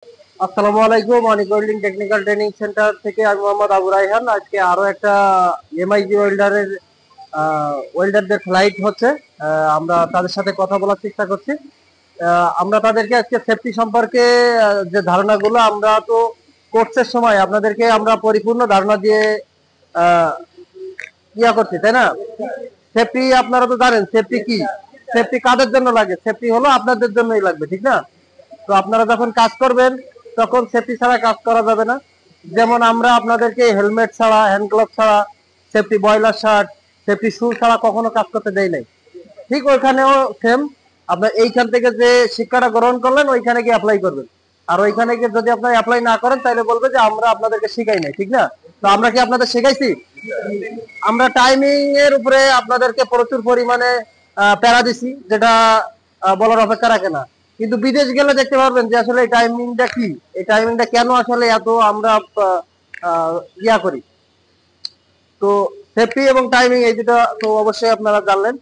আসসালামু আলাইকুম। অনিক welding technical training centre থেকে আমি মোহাম্মদ আবু রায়হান। আজকে আরো একটা এমআইজি ওয়েল্ডারের ওয়েল্ডারদের ফ্লাইট হচ্ছে। আমরা তাদের সাথে কথা বলার চেষ্টা করছি। আমরা তাদেরকে আজকে সেফটি সম্পর্কে যে ধারণাগুলো আমরা তো কোর্সের সময় আপনাদেরকে আমরা পরিপূর্ণ ধারণা দিয়ে আহ, করছি, তাই না? সেফটি আপনারা তো জানেন সেফটি কি, সেফটি কাদের জন্য লাগে? সেফটি হলো আপনাদের জন্যই লাগবে, ঠিক না? তো আপনারা যখন কাজ করবেন তখন সেফটি ছাড়া কাজ করা যাবে না। যেমন আমরা আপনাদেরকে হেলমেট ছাড়া, হ্যান্ড গ্লোভ ছাড়া, safety boiler shirt, safety shoe ছাড়া কখনো কাজ করতে দেই নাই। ঠিক ওইখানেও সেম, আপনার এইখান থেকে যে শিক্ষাটা গ্রহণ করলেন ওইখানে গিয়ে অ্যাপ্লাই করবেন। আর ওইখানে গিয়ে যদি আপনার অ্যাপ্লাই না করেন তাহলে বলবে যে আমরা আপনাদেরকে শিখাই নাই, ঠিক না? তো আমরা কি আপনাদের শিখাইছি? আমরা টাইমিং এর উপরে আপনাদেরকে প্রচুর পরিমাণে প্যারা দিছি, যেটা বলার অপেক্ষা রাখে না। কিন্তু বিদেশ গেলে দেখতে পারবেন যে আসলে এই টাইমিংটা কি, এই টাইমিংটা কেন আসলে এত আমরা করি। তো সেফটি এবং টাইমিং এই দুটো তো অবশ্যই আপনারা জানলেন।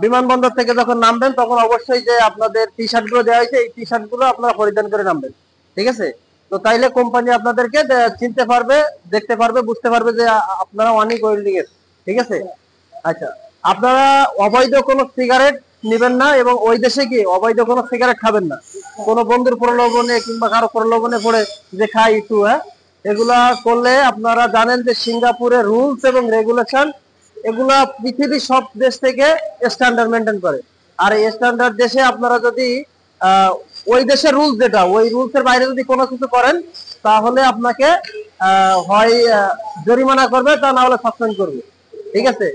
বিমানবন্দর থেকে যখন নামবেন তখন অবশ্যই যে আপনাদের টি শার্ট গুলো দেওয়া হয়েছে এই টি শার্ট গুলো আপনারা পরিধান করে নামবেন, ঠিক আছে? তো তাইলে কোম্পানি আপনাদেরকে চিনতে পারবে, দেখতে পারবে, বুঝতে পারবে যে আপনারা অনেক ওয়েল্ডিং এর, ঠিক আছে? আচ্ছা, আপনারা অবৈধ কোনো সিগারেট নেবেন না এবং ওই দেশে গিয়ে অবৈধ কোনো সিগারেট খাবেন না। কোনো বন্ধুর প্রলোভনে কিংবা কারো প্রলোভনে পড়ে যে খাই একটু, এগুলা করলে আপনারা জানেন যে সিঙ্গাপুরের রুলস এবং রেগুলেশন এগুলা পৃথিবীর সব দেশ থেকে স্ট্যান্ডার্ড মেনটেন করে। আর এই স্ট্যান্ডার্ড দেশে আপনারা যদি আহ, ওই দেশের রুলস, যেটা ওই রুলস এর বাইরে যদি কোনো কিছু করেন তাহলে আপনাকে হয় জরিমানা করবে, তা না হলে সাসপেন্ড করবে, ঠিক আছে?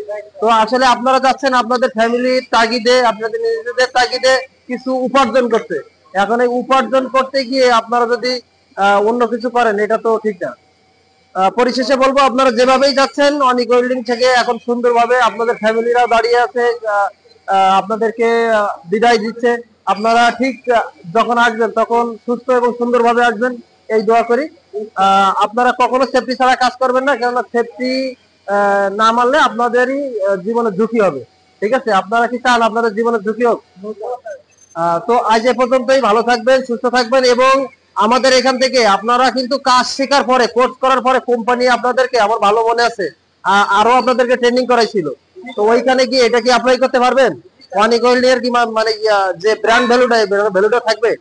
তো আসলে আপনারা যাচ্ছেন আপনাদের ফ্যামিলির তাগিদে, আপনাদের নিজেদের তাগিদে কিছু উপার্জন করতে। এখন এই উপার্জন করতে গিয়ে আপনারা যদি অন্য কিছু করেন এটা তো ঠিক না। পরিশেষে বলবো আপনারা যেভাবেই যাচ্ছেন অনিক ওয়েল্ডিং থেকে এখন সুন্দরভাবে আপনাদের ফ্যামিলিরা দাঁড়িয়ে আছে, আপনাদেরকে বিদায় দিচ্ছে। আপনারা ঠিক যখন আসবেন তখন সুস্থ এবং সুন্দরভাবে আসবেন, এই দোয়া করি। আপনারা কখনো সেফটি ছাড়া কাজ করবেন না, কেননা সেফটি না মানলে আপনাদেরই জীবনে ঝুঁকি হবে, ঠিক আছে? আপনারা কি চান আপনাদের জীবনে ঝুঁকি হোক? তো আজ এ পর্যন্তই। ভালো থাকবেন, সুস্থ থাকবেন। এবং আমাদের এখান থেকে আপনারা কিন্তু কাজ শেখার পরে, কোর্স করার পরে কোম্পানি আপনাদেরকে, আমার ভালো মনে আছে, আরো আপনাদেরকে ট্রেনিং করাইছিল। তো ওইখানে গিয়ে এটা কি অ্যাপ্লাই করতে পারবেন? অনেক ওয়েল্ডিং কি মানে যে ব্র্যান্ড ভ্যালুটা, এই ভ্যালুটা থাকবে।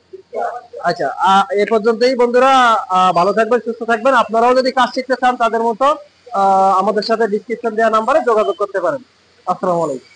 আচ্ছা, এ পর্যন্তই বন্ধুরা। ভালো থাকবেন, সুস্থ থাকবেন। আপনারাও যদি কাজ শিখতে চান তাদের মতো আমাদের সাথে ডিসক্রিপশন দেওয়া নাম্বারে যোগাযোগ করতে পারেন। আসসালামু আলাইকুম।